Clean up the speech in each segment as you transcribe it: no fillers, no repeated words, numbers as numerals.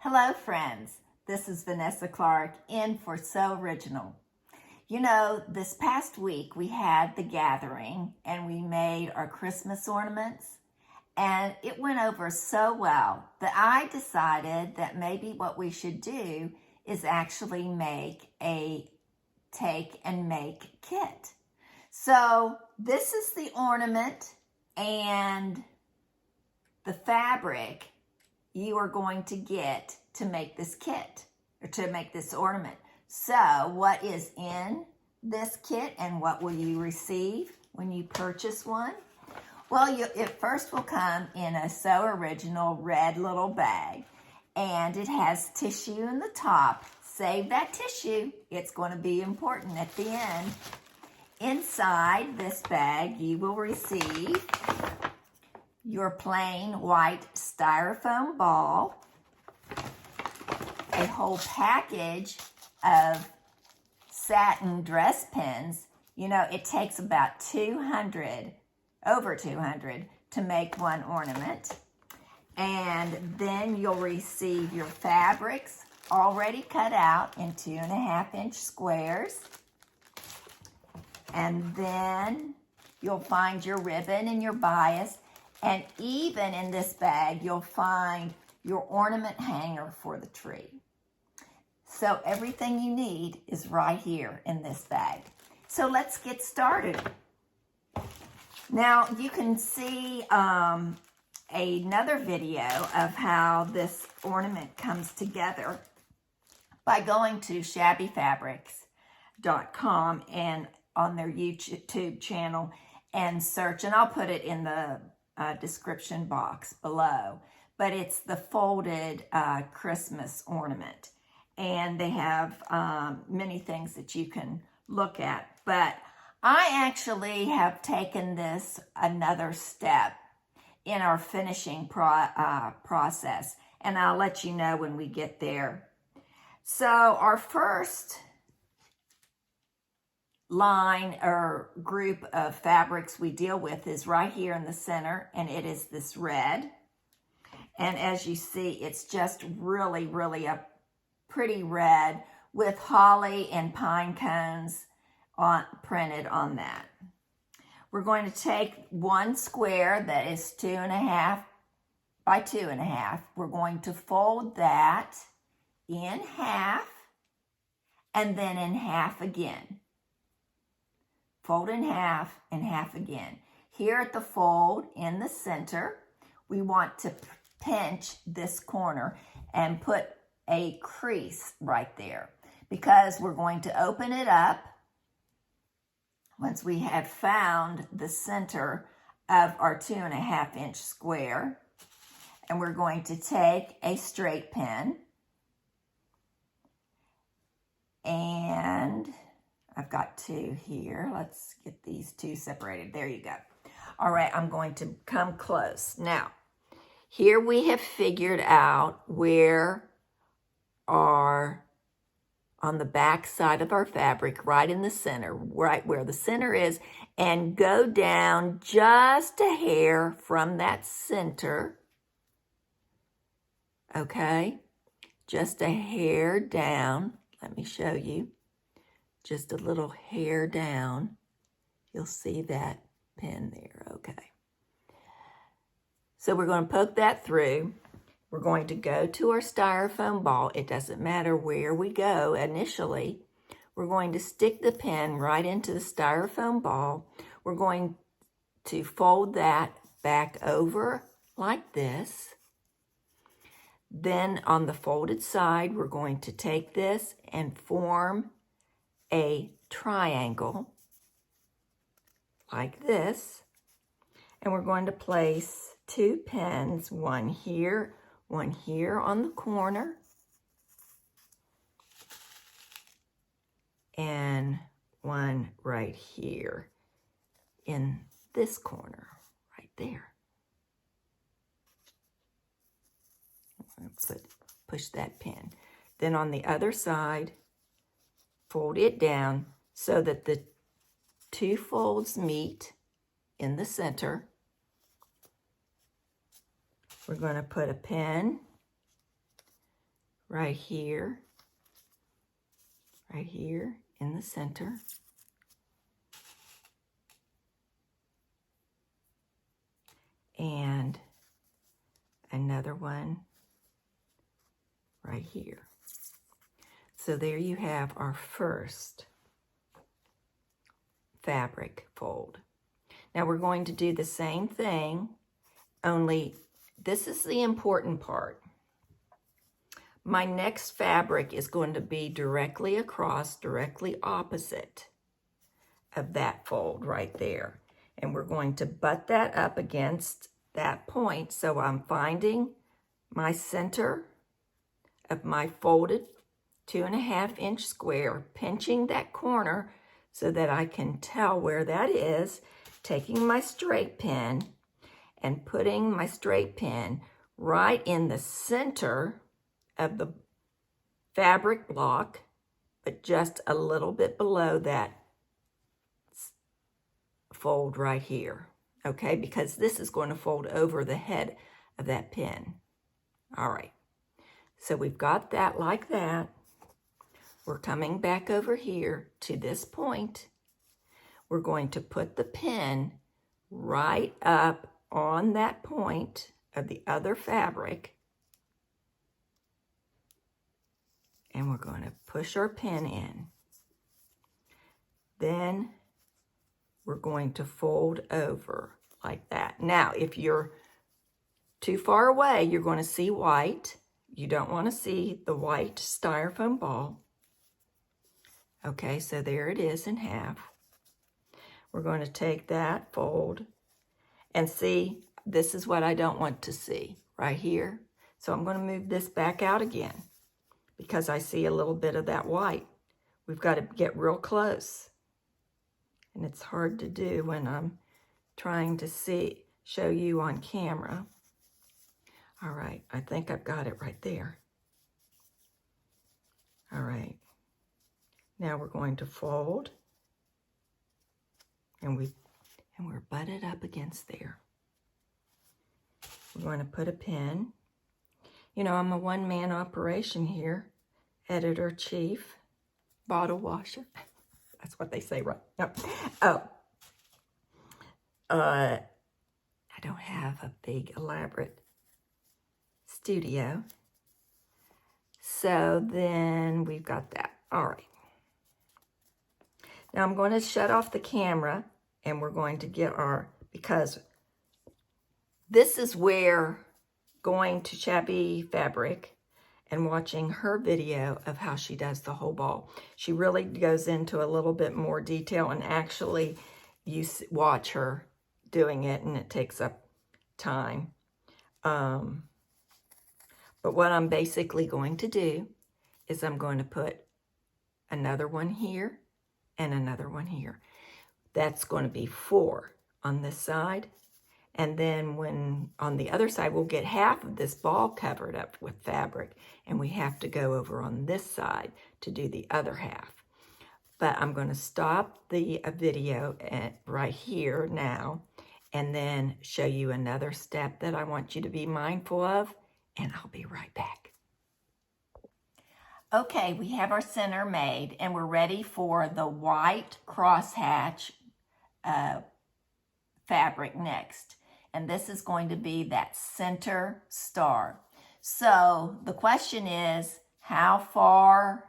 Hello friends, this is Vanessa Clark in for So Original. You know, this past week we had the gathering and we made our Christmas ornaments and it went over so well that I decided that maybe what we should do is actually make a take and make kit. So this is the ornament and the fabric you are going to get to make this kit or to make this ornament. So what is in this kit and what will you receive when you purchase one? Well, it first will come in a So Original red little bag, and it has tissue in the top. Save that tissue. It's going to be important at the end. Inside this bag, you will receive your plain white styrofoam ball, a whole package of satin dress pins. You know, it takes about over 200 to make one ornament. And then you'll receive your fabrics already cut out in 2.5-inch squares. And then you'll find your ribbon and your bias. And even in this bag, you'll find your ornament hanger for the tree. So everything you need is right here in this bag. So let's get started. Now you can see another video of how this ornament comes together by going to shabbyfabrics.com and on their YouTube channel and search, and I'll put it in the description box below, but it's the folded Christmas ornament, and they have many things that you can look at, but I actually have taken this another step in our finishing process, and I'll let you know when we get there. So our first line or group of fabrics we deal with is right here in the center, and it is this red. And as you see, it's just really a pretty red with holly and pine cones printed on that. We're going to take one square that is 2.5 by 2.5. We're going to fold that in half and then in half again. Fold in half and half again. Here at the fold in the center, we want to pinch this corner and put a crease right there because we're going to open it up once we have found the center of our 2.5-inch square. And we're going to take a straight pin, and I've got two here. Let's get these two separated. There you go. All right, I'm going to come close. Now, here we have figured out where our, on the back side of our fabric, right in the center, right where the center is, and go down just a hair from that center. Okay, just a hair down. Let me show you. Just a little hair down. You'll see that pin there, okay. So we're going to poke that through. We're going to go to our styrofoam ball. It doesn't matter where we go initially. We're going to stick the pin right into the styrofoam ball. We're going to fold that back over like this. Then on the folded side, we're going to take this and form a triangle like this, and we're going to place two pins, one here on the corner, and one right here in this corner right there. Push that pin. Then on the other side, fold it down so that the two folds meet in the center. We're going to put a pin right here in the center. And another one right here. So there you have our first fabric fold. Now we're going to do the same thing, only this is the important part. My next fabric is going to be directly across, directly opposite of that fold right there. And we're going to butt that up against that point. So I'm finding my center of my folded 2.5 inch square, pinching that corner so that I can tell where that is, taking my straight pin and putting my straight pin right in the center of the fabric block, but just a little bit below that fold right here, okay? Because this is going to fold over the head of that pin. All right, so we've got that like that. We're coming back over here to this point. We're going to put the pin right up on that point of the other fabric. And we're going to push our pin in. Then we're going to fold over like that. Now, if you're too far away, you're going to see white. You don't want to see the white styrofoam ball. Okay, so there it is in half. We're going to take that fold and see, this is what I don't want to see right here. So I'm going to move this back out again because I see a little bit of that white. We've got to get real close. And it's hard to do when I'm trying to show you on camera. All right, I think I've got it right there. All right, now we're going to fold, and we're butted up against there. We're going to put a pin. You know, I'm a one-man operation here. Editor-chief, bottle washer. That's what they say, right? No. Oh. I don't have a big, elaborate studio. So then we've got that. All right. Now I'm going to shut off the camera and we're going to get because this is where going to Shabby Fabric and watching her video of how she does the whole ball. She really goes into a little bit more detail, and actually you watch her doing it and it takes up time. But what I'm basically going to do is I'm going to put another one here and another one here. That's going to be 4 on this side. And then when on the other side, we'll get half of this ball covered up with fabric, and we have to go over on this side to do the other half. But I'm going to stop the video right here now, and then show you another step that I want you to be mindful of, and I'll be right back. Okay, we have our center made, and we're ready for the white crosshatch fabric next. And this is going to be that center star. So the question is, how far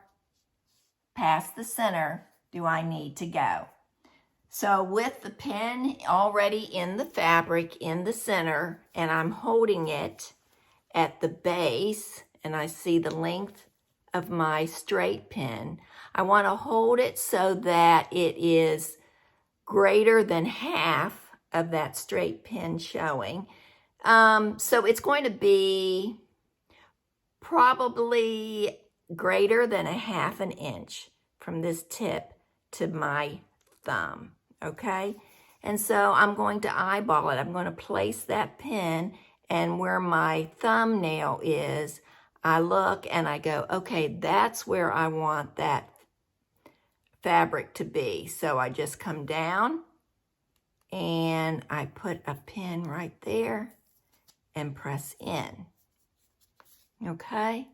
past the center do I need to go? So with the pin already in the fabric in the center, and I'm holding it at the base, and I see the length of my straight pin, I want to hold it so that it is greater than half of that straight pin showing. So it's going to be probably greater than 1/2 inch from this tip to my thumb, okay? And so I'm going to eyeball it. I'm going to place that pin, and where my thumbnail is, I look and I go, okay, that's where I want that fabric to be. So I just come down and I put a pin right there and press in. Okay?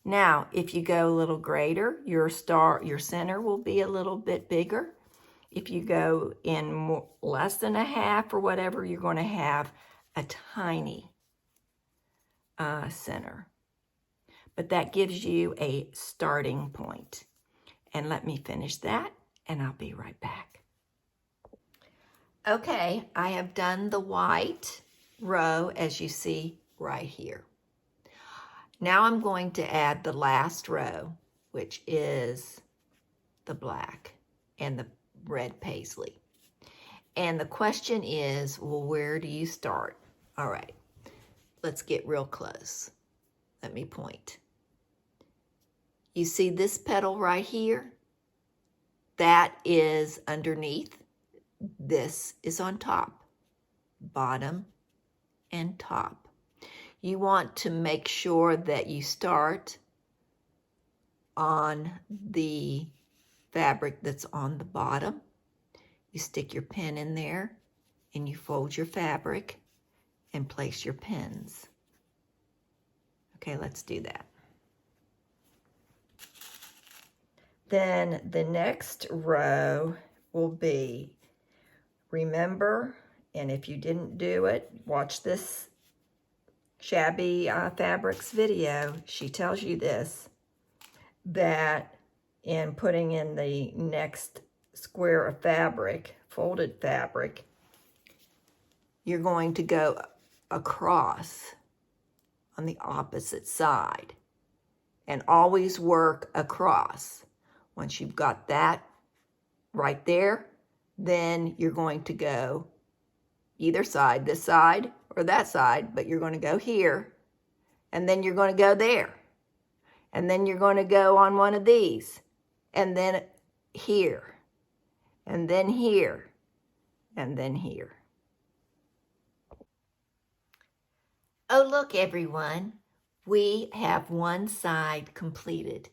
Now, if you go a little greater, your center will be a little bit bigger. If you go in less than a half or whatever, you're going to have a tiny center. But that gives you a starting point. And let me finish that, and I'll be right back. Okay, I have done the white row, as you see right here. Now I'm going to add the last row, which is the black and the red paisley. And the question is, well, where do you start? All right, let's get real close. Let me point. You see this petal right here? That is underneath. This is on top, bottom and top. You want to make sure that you start on the fabric that's on the bottom. You stick your pin in there and you fold your fabric and place your pins. Okay, let's do that. Then the next row will be, remember, and if you didn't do it, watch this Shabby Fabrics video. She tells you this, that in putting in the next square of fabric, folded fabric, you're going to go across on the opposite side and always work across. Once you've got that right there, then you're going to go either side, this side or that side, but you're going to go here, and then you're going to go there, and then you're going to go on one of these, and then here, and then here, and then here. Oh, look, everyone, we have one side completed.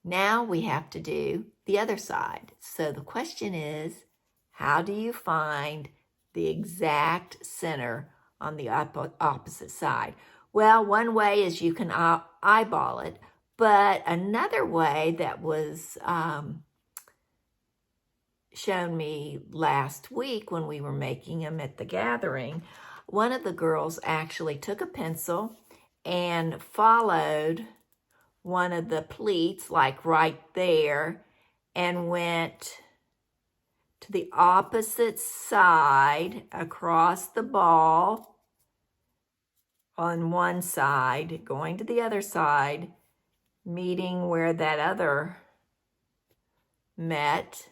Now we have to do the other side. So the question is, how do you find the exact center on the opposite side? Well, one way is you can eyeball it, but another way that was shown me last week when we were making them at the gathering, one of the girls actually took a pencil and followed one of the pleats, like right there, and went to the opposite side across the ball on one side, going to the other side, meeting where that other met,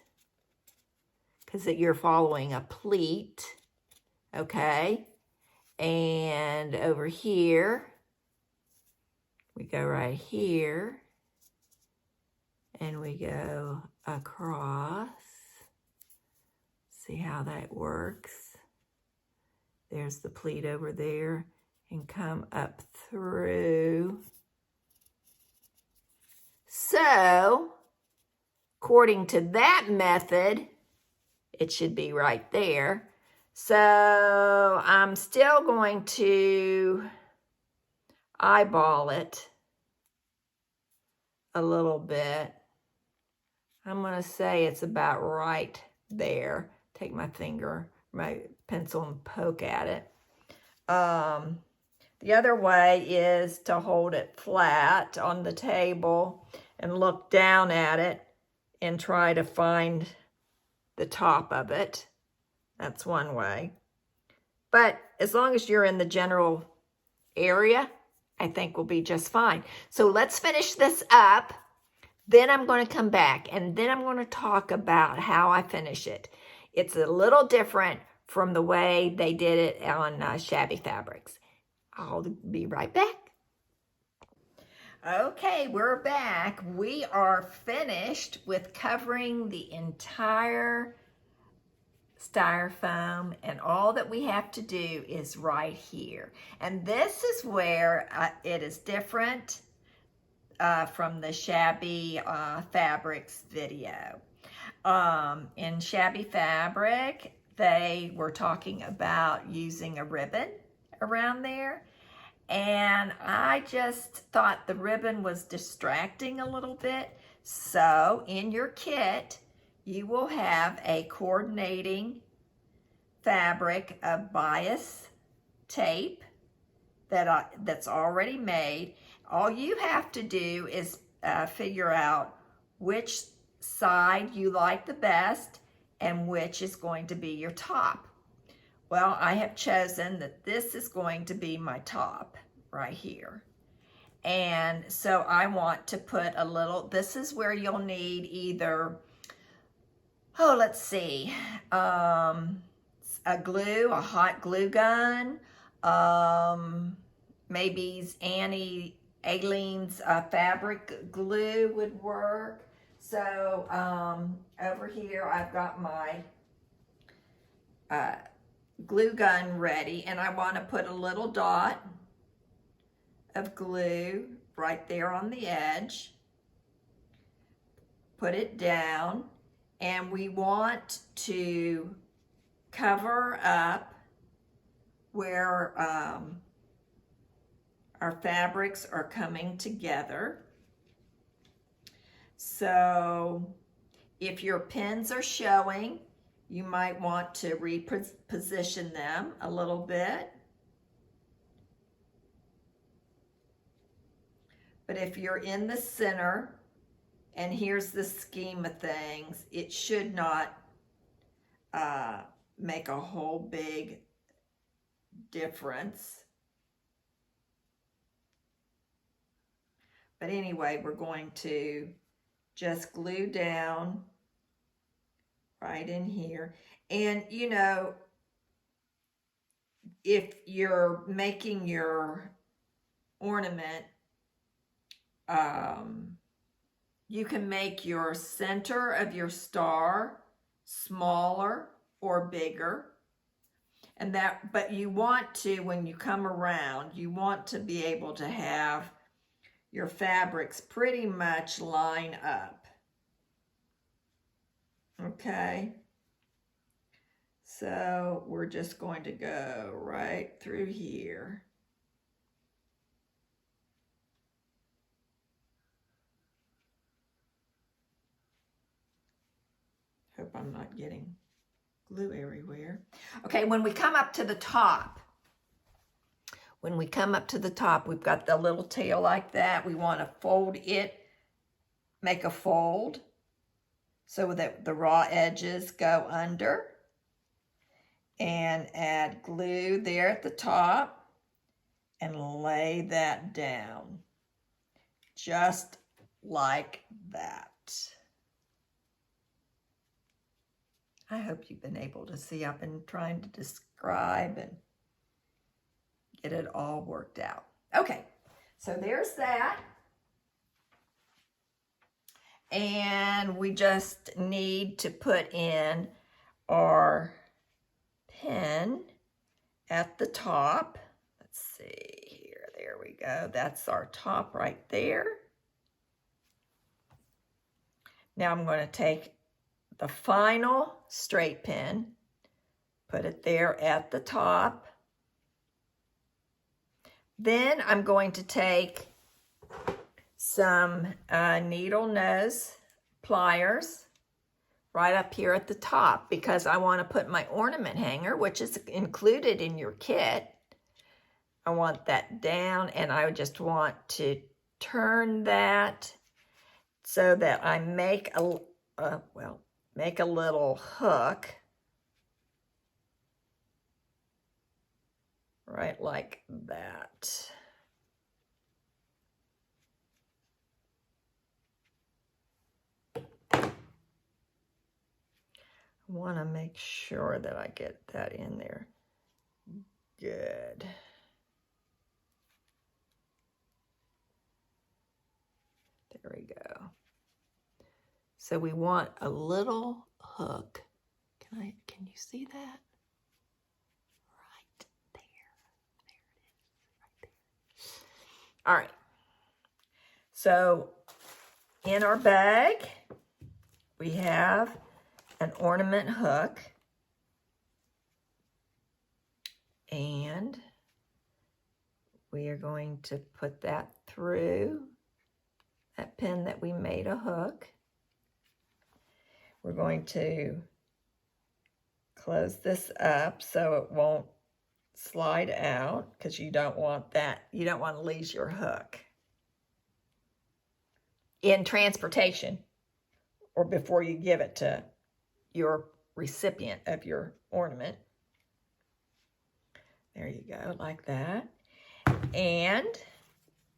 because you're following a pleat, okay? And over here, we go right here, and we go across. See how that works? There's the pleat over there, and come up through. So, according to that method, it should be right there. So, I'm still going to eyeball it a little bit. I'm going to say it's about right there. Take my finger, my pencil, and poke at it. The other way is to hold it flat on the table and look down at it and try to find the top of it. That's one way. But as long as you're in the general area, I think we'll be just fine. So let's finish this up. Then I'm going to come back, and then I'm going to talk about how I finish it. It's a little different from the way they did it on Shabby Fabrics. I'll be right back. Okay, we're back. We are finished with covering the entire styrofoam, and all that we have to do is right here. And this is where it is different from the Shabby Fabrics video. In Shabby Fabric, they were talking about using a ribbon around there, and I just thought the ribbon was distracting a little bit. So in your kit, you will have a coordinating fabric of bias tape that's already made. All you have to do is figure out which side you like the best and which is going to be your top. Well, I have chosen that this is going to be my top right here. And so I want to put a little, this is where you'll need either, let's see, a glue, a hot glue gun, maybe Aileen's fabric glue would work. So over here I've got my glue gun ready, and I want to put a little dot of glue right there on the edge. Put it down, and we want to cover up where our fabrics are coming together. So if your pins are showing, you might want to reposition them a little bit. But if you're in the center, and here's the scheme of things, it should not make a whole big difference. But anyway, we're going to just glue down right in here. And you know, if you're making your ornament, you can make your center of your star smaller or bigger. And that, but you want to, when you come around, you want to be able to have your fabrics pretty much line up. Okay. So we're just going to go right through here. Hope I'm not getting glue everywhere. Okay, when we come up to the top, we've got the little tail like that. We want to fold it, make a fold so that the raw edges go under, and add glue there at the top and lay that down just like that. I hope you've been able to see. I've been trying to describe and get it all worked out. Okay, so there's that. And we just need to put in our pin at the top. Let's see here, there we go. That's our top right there. Now I'm going to take the final straight pin, put it there at the top. Then I'm going to take some needle nose pliers right up here at the top, because I want to put my ornament hanger, which is included in your kit. I want that down, and I just want to turn that so that I make make a little hook right like that. I want to make sure that I get that in there. Good. There we go. So we want a little hook. Can you see that? Right there. There it is, right there. All right. So in our bag, we have an ornament hook, and we are going to put that through that pin that we made a hook. We're going to close this up so it won't slide out, because you don't want that. You don't want to lose your hook in transportation or before you give it to your recipient of your ornament. There you go, like that. And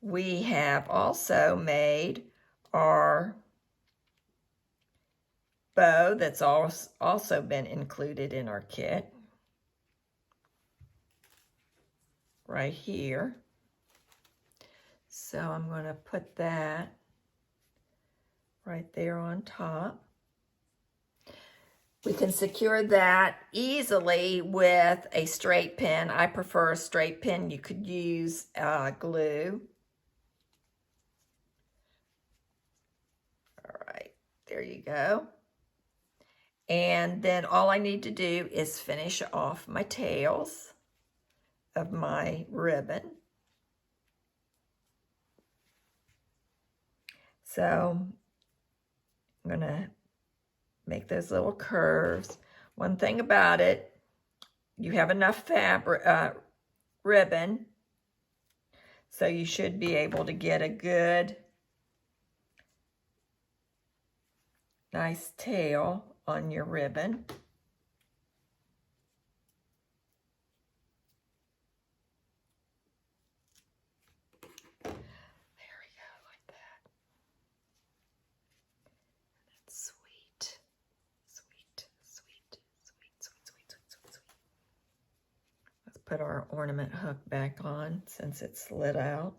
we have also made our bow that's also been included in our kit right here. So I'm going to put that right there on top. We can secure that easily with a straight pin. I prefer a straight pin. You could use glue. All right, there you go. And then all I need to do is finish off my tails of my ribbon. So I'm going to make those little curves. One thing about it, you have enough fabric, ribbon, so you should be able to get a good, nice tail on your ribbon. There we go, like that. That's sweet. Sweet, sweet, sweet, sweet, sweet, sweet, sweet, sweet. Let's put our ornament hook back on since it slid out.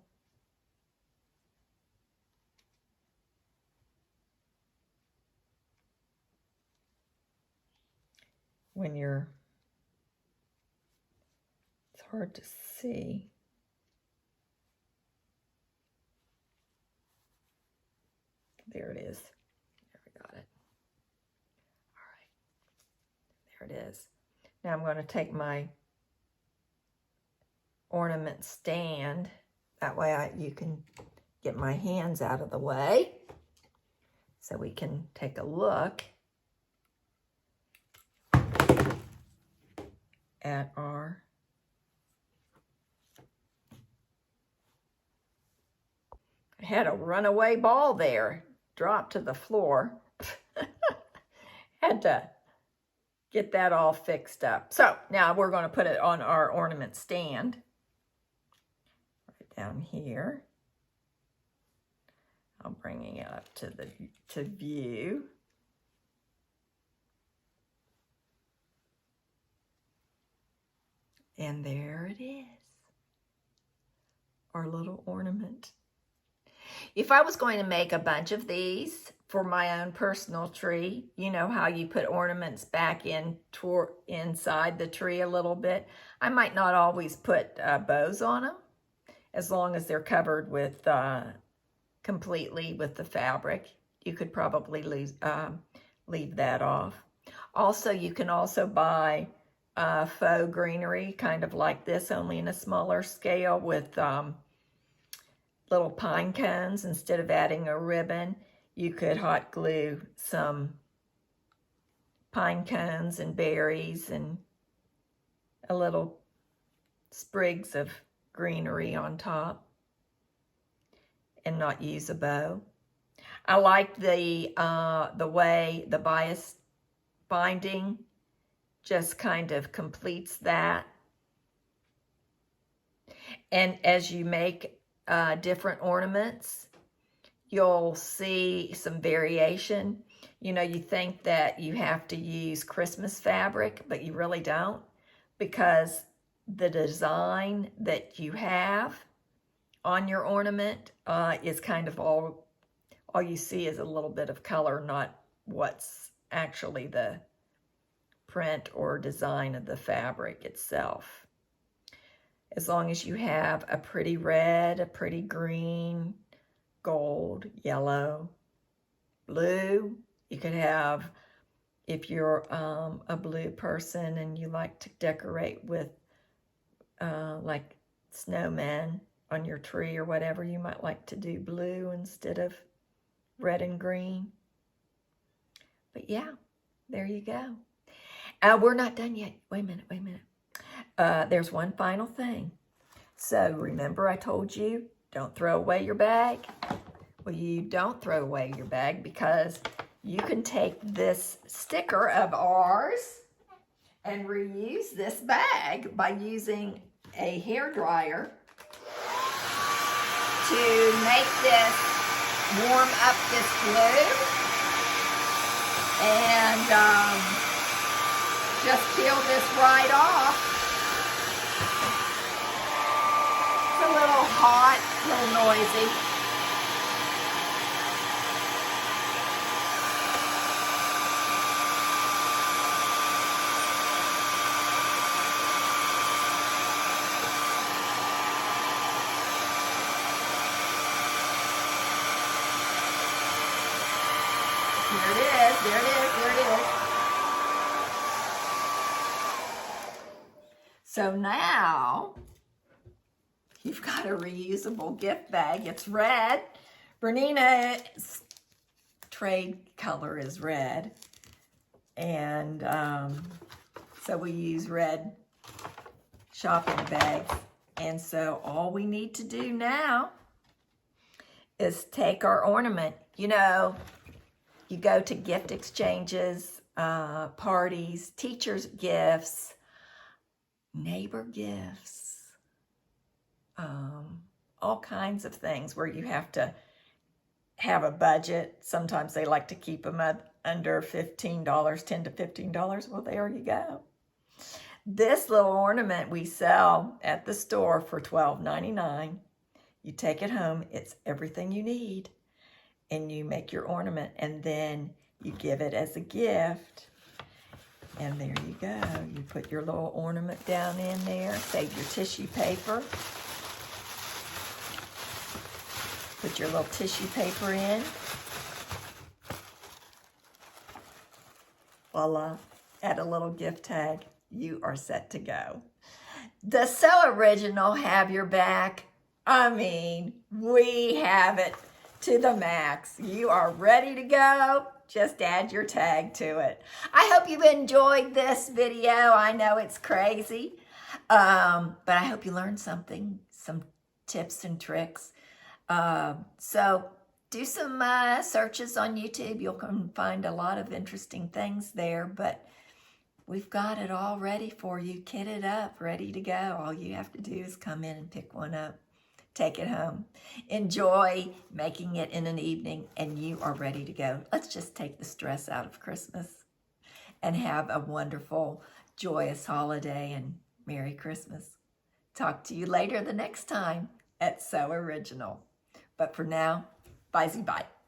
When it's hard to see. There it is. There, we got it. All right, there it is. Now I'm going to take my ornament stand. That way you can get my hands out of the way so we can take a look at our I had a runaway ball there, dropped to the floor. Had to get that all fixed up. So now we're going to put it on our ornament stand right down here. I'm bringing it up to view. And there it is, our little ornament. If I was going to make a bunch of these for my own personal tree, you know how you put ornaments back inside the tree a little bit. I might not always put bows on them, as long as they're covered with completely with the fabric. You could probably leave that off. Also, you can also buy faux greenery, kind of like this, only in a smaller scale, with little pine cones. Instead of adding a ribbon, you could hot glue some pine cones and berries and a little sprigs of greenery on top and not use a bow. I like the way the bias binding just kind of completes that. And as you make different ornaments, you'll see some variation. You know, you think that you have to use Christmas fabric, but you really don't, because the design that you have on your ornament is kind of all you see is a little bit of color, not what's actually the print or design of the fabric itself. As long as you have a pretty red, a pretty green, gold, yellow, blue. You could have, if you're a blue person and you like to decorate with like snowmen, on your tree or whatever. You might like to do blue instead of red and green. But yeah, there you go. We're not done yet. Wait a minute. There's one final thing. So remember I told you, don't throw away your bag? Well, you don't throw away your bag because you can take this sticker of ours and reuse this bag by using a hair dryer to make this warm up this glue. And just peel this right off. It's a little hot, a little noisy. There it is. So now you've got a reusable gift bag. It's red. Bernina's trade color is red. And so we use red shopping bags. And so all we need to do now is take our ornament. You know, you go to gift exchanges, parties, teachers' gifts, neighbor gifts, all kinds of things where you have to have a budget. Sometimes they like to keep them under $15, $10 to $15. Well, there you go. This little ornament we sell at the store for $12.99. You take it home. It's everything you need. And you make your ornament, and then you give it as a gift. And there you go. You put your little ornament down in there. Save your tissue paper. Put your little tissue paper in. Voila. Add a little gift tag. You are set to go. The So Original have your back. I mean, we have it to the max. You are ready to go. Just add your tag to it. I hope you enjoyed this video. I know it's crazy, but I hope you learned something, some tips and tricks. So do some searches on YouTube. You'll find a lot of interesting things there, but we've got it all ready for you, kitted up, ready to go. All you have to do is come in and pick one up. Take it home. Enjoy making it in an evening, and you are ready to go. Let's just take the stress out of Christmas and have a wonderful, joyous holiday and Merry Christmas. Talk to you later the next time at So Original. But for now, bye-bye.